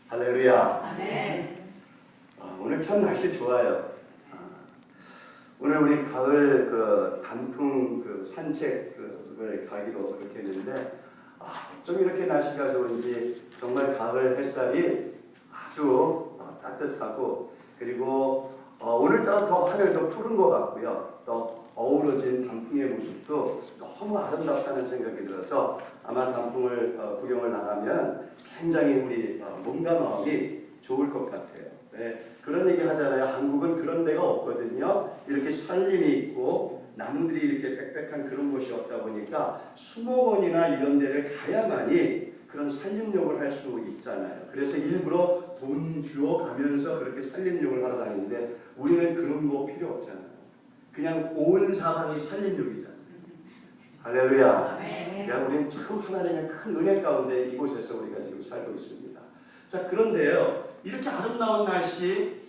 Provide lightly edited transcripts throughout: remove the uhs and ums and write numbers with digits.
할렐루야. 네. 오늘 참 날씨 좋아요. 오늘 우리 가을 단풍 산책을 가기로 그렇게 했는데 좀 이렇게 날씨가 좋은지 정말 가을 햇살이 아주 따뜻하고 그리고 오늘따라 더 하늘도 푸른 것 같고요. 또 어우러진 단풍의 모습도 너무 아름답다는 생각이 들어서 아마 단풍을 구경을 나가면 굉장히 우리 몸과 마음이 좋을 것 같아요. 네, 그런 얘기 하잖아요. 한국은 그런 데가 없거든요. 이렇게 산림이 있고 나무들이 이렇게 빽빽한 그런 곳이 없다 보니까 수목원이나 이런 데를 가야만이 그런 산림욕을 할 수 있잖아요. 그래서 일부러 돈 주어 가면서 그렇게 산림욕을 하러 다니는데 우리는 그런 거 필요 없잖아요. 그냥 온 사방이 산림욕이잖아요. 할렐루야. 그냥 우리는 참 하나님의 큰 은혜 가운데 이곳에서 우리가 지금 살고 있습니다. 자, 그런데요. 이렇게 아름다운 날씨,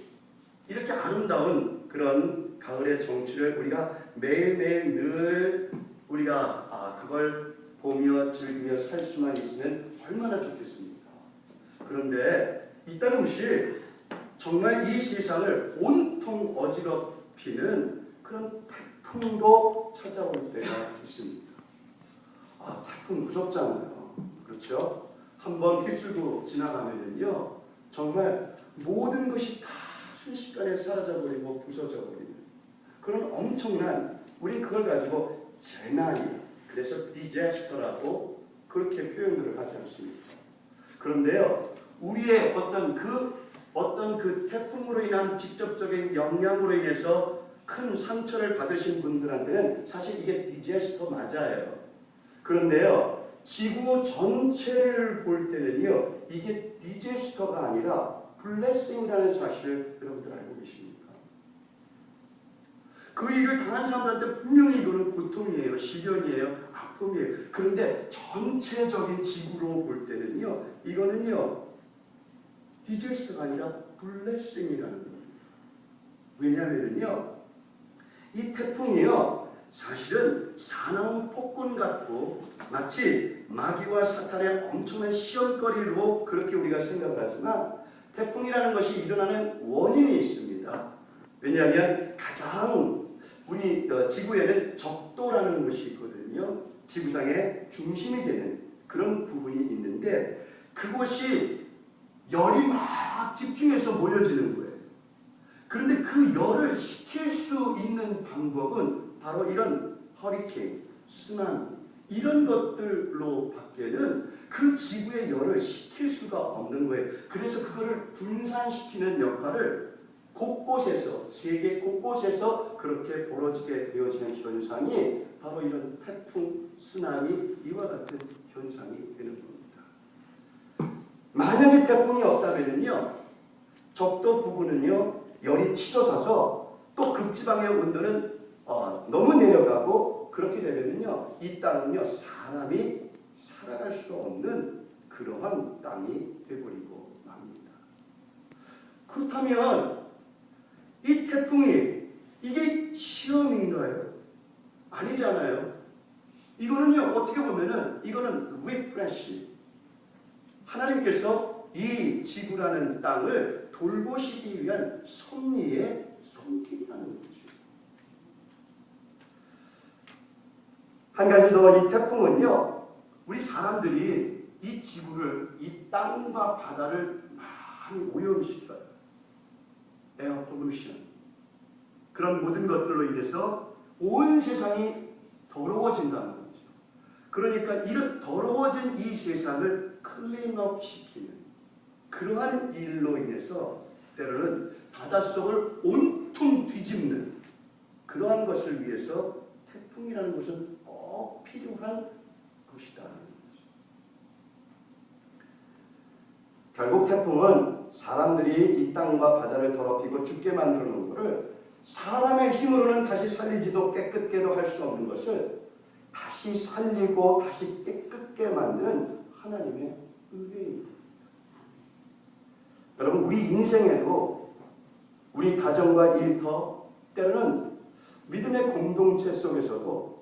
이렇게 아름다운 그런 가을의 정취를 우리가 매일매일 늘 우리가 그걸 보며 즐기며 살 수만 있으면 얼마나 좋겠습니까? 그런데 이따금 시 정말 이 세상을 온통 어지럽히는 그런 태풍도 찾아올 때가 있습니다. 태풍 무섭잖아요. 그렇죠? 한번 휩쓸고 지나가면요. 정말 모든 것이 다 순식간에 사라져버리고 부서져버리는 그런 엄청난, 우린 그걸 가지고 재난이, 그래서 디자스터라고 그렇게 표현을 하지 않습니까? 그런데요, 우리의 어떤 그 태풍으로 인한 직접적인 영향으로 인해서 큰 상처를 받으신 분들한테는 사실 이게 디자스터 맞아요. 그런데요, 지구 전체를 볼 때는요, 이게 디자스터가 아니라 블레싱이라는 사실을 여러분들 알고 계십니까? 그 일을 당한 사람들한테 분명히 이거는 고통이에요, 시련이에요, 아픔이에요. 그런데 전체적인 지구로 볼 때는요, 이거는요, 디자스터가 아니라 블레싱이라는 겁니다. 왜냐하면요, 이 태풍이요, 사실은 사나운 폭군 같고 마치 마귀와 사탄의 엄청난 시험거리로 그렇게 우리가 생각을 하지만 태풍이라는 것이 일어나는 원인이 있습니다. 왜냐하면 가장 우리 지구에는 적도라는 것이 있거든요. 지구상의 중심이 되는 그런 부분이 있는데 그곳이 열이 막 집중해서 모여지는 거예요. 그런데 그 열을 식힐 수 있는 방법은 바로 이런 허리케인, 쓰나미 이런 것들로 밖에는 그 지구의 열을 식힐 수가 없는 거예요. 그래서 그거를 분산시키는 역할을 곳곳에서, 세계 곳곳에서 그렇게 벌어지게 되어지는 현상이 바로 이런 태풍, 쓰나미 이와 같은 현상이 되는 겁니다. 만약에 태풍이 없다면요, 적도 부근은요, 열이 치솟아서 또 극지방의 온도는 너무 내려가고 그렇게 되면요, 이 땅은요, 사람이 살아갈 수 없는 그러한 땅이 되어버리고 맙니다. 그렇다면 이 태풍이 이게 시험인가요? 아니잖아요. 이거는요, 어떻게 보면은 이거는 리프레시. 하나님께서 이 지구라는 땅을 돌보시기 위한 섭리의 손길이라는 거죠. 한 가지 더, 이 태풍은요, 우리 사람들이 이 지구를, 이 땅과 바다를 많이 오염시켜요. 에어 pollution. 그런 모든 것들로 인해서 온 세상이 더러워진다는 거죠. 그러니까 이런 더러워진 이 세상을 클린업 시키는 그러한 일로 인해서 때로는 바닷속을 온통 뒤집는 그러한 것을 위해서 태풍이라는 것은 꼭 필요한 것이다. 결국 태풍은 사람들이 이 땅과 바다를 더럽히고 죽게 만들어 놓은 것을 사람의 힘으로는 다시 살리지도 깨끗게도 할 수 없는 것을 다시 살리고 다시 깨끗게 만드는 하나님의 은혜입니다. 여러분, 우리 인생에도 우리 가정과 일터, 때로는 믿음의 공동체 속에서도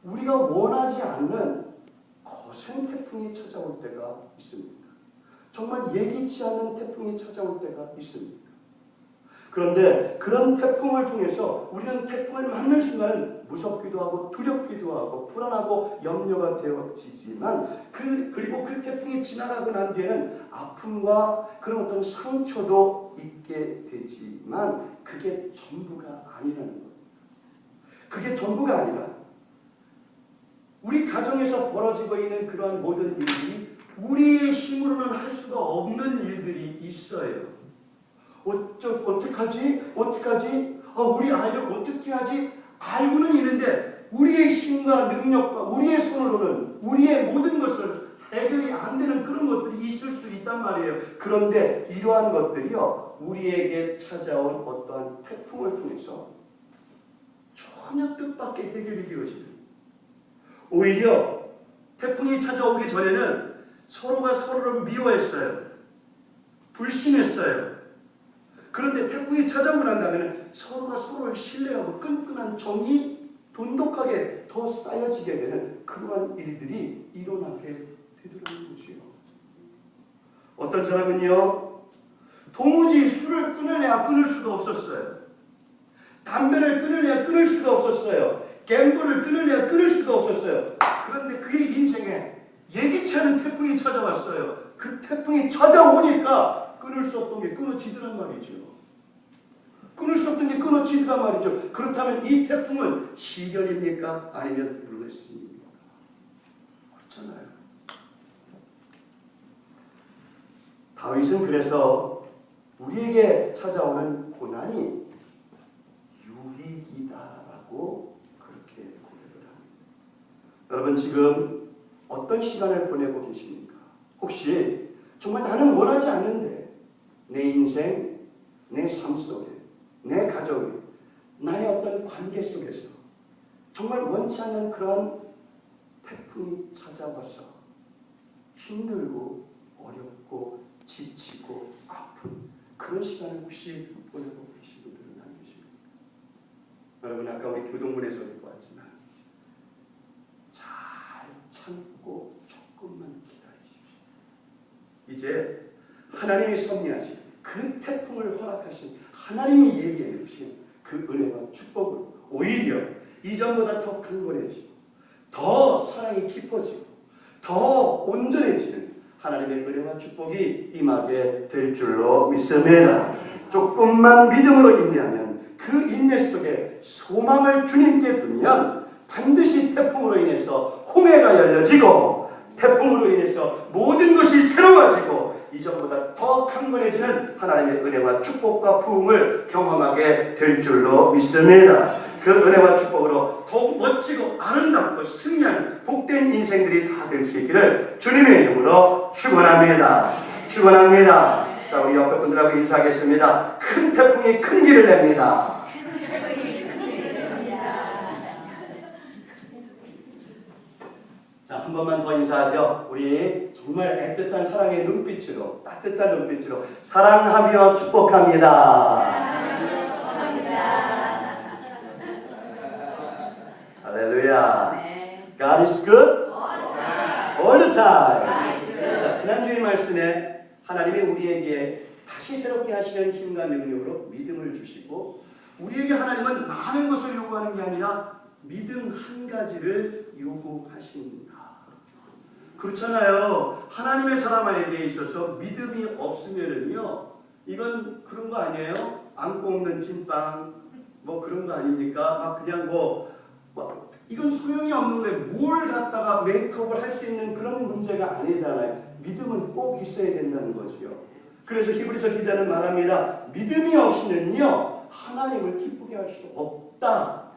우리가 원하지 않는 거센 태풍이 찾아올 때가 있습니다. 정말 예기치 않은 태풍이 찾아올 때가 있습니다. 그런데 그런 태풍을 통해서 우리는 태풍을 맞는 순간은 무섭기도 하고 두렵기도 하고 불안하고 염려가 되어지지만 그리고 그 태풍이 지나가고 난 뒤에는 아픔과 그런 어떤 상처도 있게 되지만 그게 전부가 아니라는 거예요. 그게 전부가 아니라 우리 가정에서 벌어지고 있는 그러한 모든 일들이 우리의 힘으로는 할 수가 없는 일들이 있어요. 어떡하지? 우리 아이를 어떻게 하지? 알고는 있는데 우리의 힘과 능력과 우리의 손으로는 우리의 모든 것을 해결이 안 되는 그런 것들이 있을 수 있단 말이에요. 그런데 이러한 것들이요, 우리에게 찾아온 어떠한 태풍을 통해서 전혀 뜻밖의 해결이 되어지는, 오히려 태풍이 찾아오기 전에는 서로가 서로를 미워했어요. 불신했어요. 그런데 태풍이 찾아오고 난 다음에는 서로가 서로를 신뢰하고 끈끈한 정이 돈독하게 더 쌓여지게 되는 그러한 일들이 일어나게 되더라는 거지요. 어떤 사람은요, 도무지 술을 끊으려야 끊을 수가 없었어요. 담배를 끊으려야 끊을 수가 없었어요. 갬블을 끊으려야 끊을 수가 없었어요. 그런데 그의 인생에 예기치 않은 태풍이 찾아왔어요. 그 태풍이 찾아오니까 끊을 수 없던 게 끊어지더란 말이죠. 끊을 수 없던 게 끊어지더란 말이죠. 그렇다면 이 태풍은 시련입니까? 아니면 블레싱입니까? 그렇잖아요. 다윗은 그래서 우리에게 찾아오는 고난이 유익이다라고 그렇게 고백을 합니다. 여러분, 지금 어떤 시간을 보내고 계십니까? 혹시 정말 나는 원하지 않는데 내 인생, 내 삶 속에, 내 가정에, 나의 어떤 관계 속에서 정말 원치 않는 그러한 태풍이 찾아와서 힘들고 어렵고 지치고 아픈 그런 시간을 혹시 보내고 계신 분들은 안 계십니까? 여러분, 아까 우리 교동문에서도 보았지만 잘 참고 조금만 기다리십시오. 이제 하나님이 섭리하신 그 태풍을 허락하신 하나님이 예비해 놓으신 그 은혜와 축복을 오히려 이전보다 더 강건해지고 더 사랑이 깊어지고 더 온전해지는 하나님의 은혜와 축복이 임하게 될 줄로 믿습니다. 조금만 믿음으로 인내하면 그 인내 속에 소망을 주님께 두면 반드시 태풍으로 인해서 홍해가 열려지고 태풍으로 인해서 모든 것이 새로워지고 이전보다 더 강건해지는 하나님의 은혜와 축복과 부흥을 경험하게 될 줄로 믿습니다. 그 은혜와 축복으로 더욱 멋지고 아름답고 승리한 복된 인생들이 다 될 수 있기를 주님의 이름으로 축원합니다. 축원합니다. 자, 우리 옆에 분들하고 인사하겠습니다. 큰 태풍이 큰 길을 냅니다. 자, 한 번만 더 인사하죠. 우리 정말 애틋한 사랑의 눈빛으로, 따뜻한 눈빛으로 사랑하며 축복합니다. 할렐루야. God is good all the time. 자, 지난주의 말씀에 하나님이 우리에게 다시 새롭게 하시는 힘과 능력으로 믿음을 주시고, 우리에게 하나님은 많은 것을 요구하는 게 아니라 믿음 한 가지를 요구하신다. 그렇잖아요. 하나님의 사람에게 있어서 믿음이 없으면은요, 이건 그런 거 아니에요? 안고 없는 찐빵 뭐 그런 거 아닙니까? 막 그냥 이건 소용이 없는데 뭘 갖다가 메이크업을 할 수 있는 그런 문제가 아니잖아요. 믿음은 꼭 있어야 된다는 거지요. 그래서 히브리서 기자는 말합니다. 믿음이 없이는요, 하나님을 기쁘게 할 수 없다.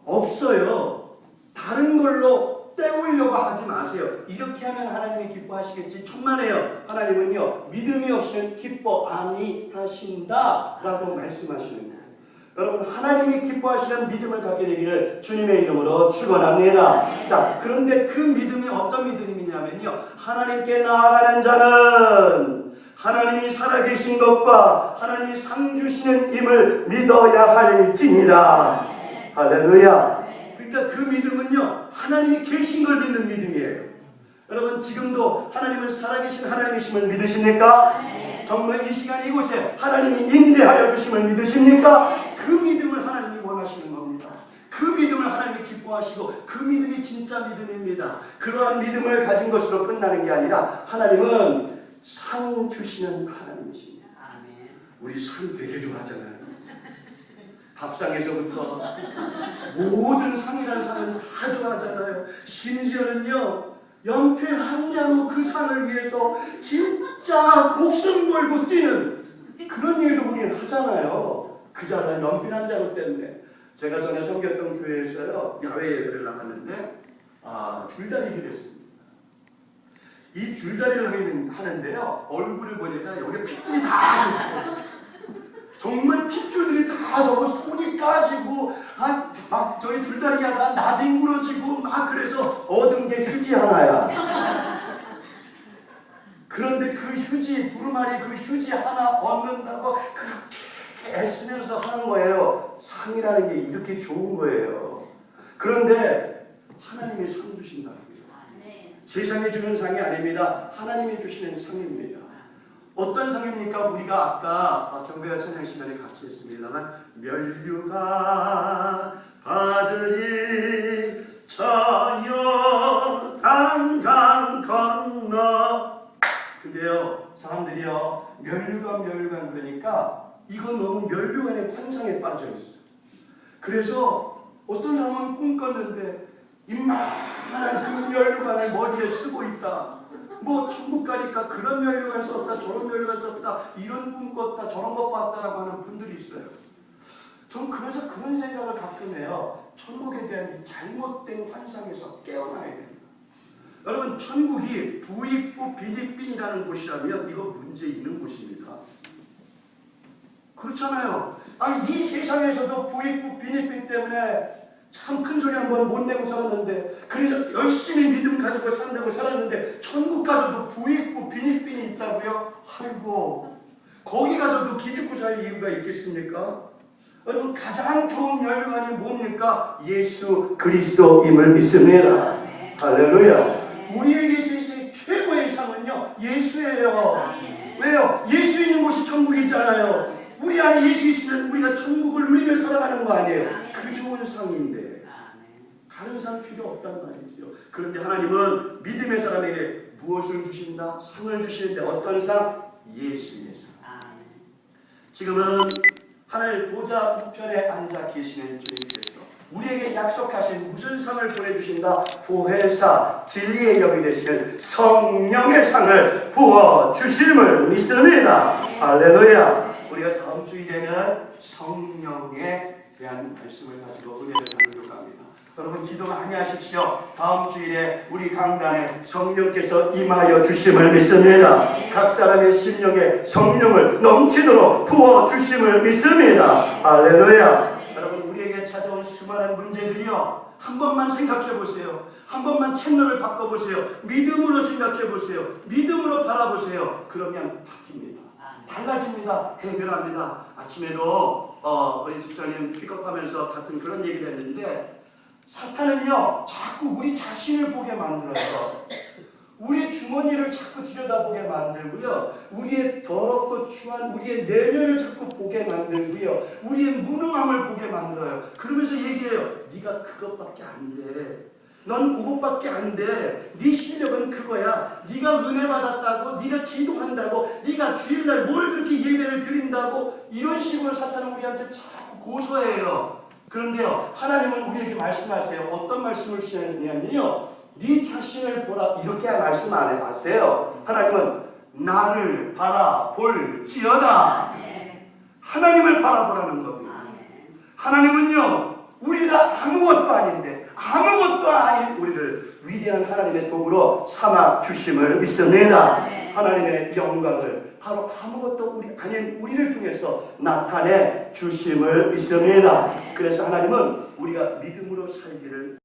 없어요. 다른 걸로 때우려고 하지 마세요. 이렇게 하면 하나님이 기뻐하시겠지. 천만에요. 하나님은요, 믿음이 없이는 기뻐 아니하신다 라고 말씀하시는 거예요. 여러분, 하나님이 기뻐하시는 믿음을 갖게 되기를 주님의 이름으로 축원합니다. 자, 그런데 그 믿음이 어떤 믿음이냐면요, 하나님께 나아가는 자는 하나님이 살아계신 것과 하나님이 상 주시는 임을 믿어야 할지니라. 할렐루야. 그러니까 그 믿음은요, 하나님이 계신 걸 믿는 믿음이에요. 여러분 지금도 하나님은 살아계신 하나님이심을 믿으십니까? 정말 이 시간 이곳에 하나님이 임재하여 주심을 믿으십니까? 그 믿음을 하나님이 원하시는 겁니다. 그 믿음을 하나님이 기뻐하시고 그 믿음이 진짜 믿음입니다. 그러한 믿음을 가진 것으로 끝나는 게 아니라 하나님은 상 주시는 하나님이십니다. 우리 상 되게 좋아하잖아요. 밥상에서부터 모든 상이라는 상은 다 좋아하잖아요. 심지어는요 연필 한 장으로 그 상을 위해서 진짜 목숨 걸고 뛰는 그런 일도 우리는 하잖아요. 그 잘난 연필 한 장으로 때문에. 제가 전에 섬겼던 교회에서요 야외 예배를 나갔는데 줄다리기를 했습니다. 이 줄다리를 하는데요 얼굴을 보니까 여기 핏줄이 다 섰어요. 정말 핏줄들이 다 서고 손이 까지고 막 저희 줄다리기 하다가 나뒹굴어지고 막 그래서 얻은 게 휴지 하나야. 그런데 그 휴지 두루마리 그 휴지 하나 얻는다고 그렇게 애쓰면서 하는 거예요. 상이라는 게 이렇게 좋은 거예요. 그런데 하나님이 상 주신다고요. 세상이 주는 상이 아닙니다. 하나님이 주시는 상입니다. 어떤 상입니까? 우리가 아까 경배와 찬양 시간에 같이 했습니다만 면류가 받으리 저 요단강 건너. 근데요 사람들이요 면류관 그러니까 이거 너무 면류관의 환상에 빠져 있어요. 그래서 어떤 사람은 꿈 꿨는데 이만한 그 면류관을 머리에 쓰고 있다. 뭐 천국 가니까 그런 면류관 썼다 저런 면류관 썼다 이런 꿈 꿨다 저런 것 봤다라고 하는 분들이 있어요. 전 그래서 그런 생각을 가끔 해요. 천국에 대한 이 잘못된 환상에서 깨어나야 됩니다. 여러분 천국이 부익부 비니빈이라는 곳이라면 이거 문제 있는 곳입니다. 그렇잖아요. 이 세상에서도 부익부 비니빈 때문에 참 큰 소리 한번 못 내고 살았는데 그래서 열심히 믿음 가지고 산다고 살았는데 천국 가서도 부익부 비니빈이 있다고요? 아이고 거기 가서도 기죽고 살 이유가 있겠습니까? 여러분 가장 좋은 면류관이 뭡니까? 예수 그리스도임을 믿습니다. 할렐루야. 우리에게 있어서 최고의 상은요 예수예요. 왜요? 예수 있는 곳이 천국이잖아요. 우리 안에 예수 있으면 우리가 천국을 누리며 살아가는 거 아니에요? 그 좋은 상인데 다른 상 필요 없단 말이죠. 그런데 하나님은 믿음의 사람에게 무엇을 주신다? 상을 주시는데 어떤 상? 예수의 상. 지금은 하늘 보좌 우편에 앉아 계시는 주님께서 우리에게 약속하신 무슨 상을 보내주신다? 보혜사 진리의 영이 되시는 성령의 상을 부어주심을 믿습니다. 할렐루야. 우리가 다음 주일에는 성령에 대한 말씀을 가지고 은혜를 나누려고 합니다. 여러분 기도 많이 하십시오. 다음 주일에 우리 강단에 성령께서 임하여 주심을 믿습니다. 각 사람의 심령에 성령을 넘치도록 부어주심을 믿습니다. 할렐루야. 여러분 우리에게 찾아온 수많은 문제들이요 한 번만 생각해 보세요. 한 번만 채널을 바꿔보세요. 믿음으로 생각해 보세요. 믿음으로 바라보세요. 그러면 바뀝니다. 달라집니다. 해결합니다. 아침에도 우리 집사님 픽업하면서 같은 그런 얘기를 했는데 사탄은요 자꾸 우리 자신을 보게 만들어서 우리 주머니를 자꾸 들여다보게 만들고요 우리의 더럽고 추한 우리의 내면을 자꾸 보게 만들고요 우리의 무능함을 보게 만들어요. 그러면서 얘기해요. 네가 그것밖에 안 돼. 넌 그것밖에 안 돼. 네 실력은 그거야. 네가 은혜 받았다고, 네가 기도한다고, 네가 주일날 뭘 그렇게 예배를 드린다고 이런 식으로 사탄은 우리한테 자꾸 고소해요. 그런데요 하나님은 우리에게 말씀하세요. 어떤 말씀을 주시냐면요 네 자신을 보라 이렇게 말씀 안 하세요. 하나님은 나를 바라볼지어다. 하나님을 바라보라는 겁니다. 하나님은요 우리가 아무것도 아닌데 아무것도 아닌 우리를 위대한 하나님의 도구로 삼아 주심을 믿습니다. 하나님의 영광을 바로 아무것도 우리 아닌 우리를 통해서 나타내 주심을 믿습니다. 그래서 하나님은 우리가 믿음으로 살기를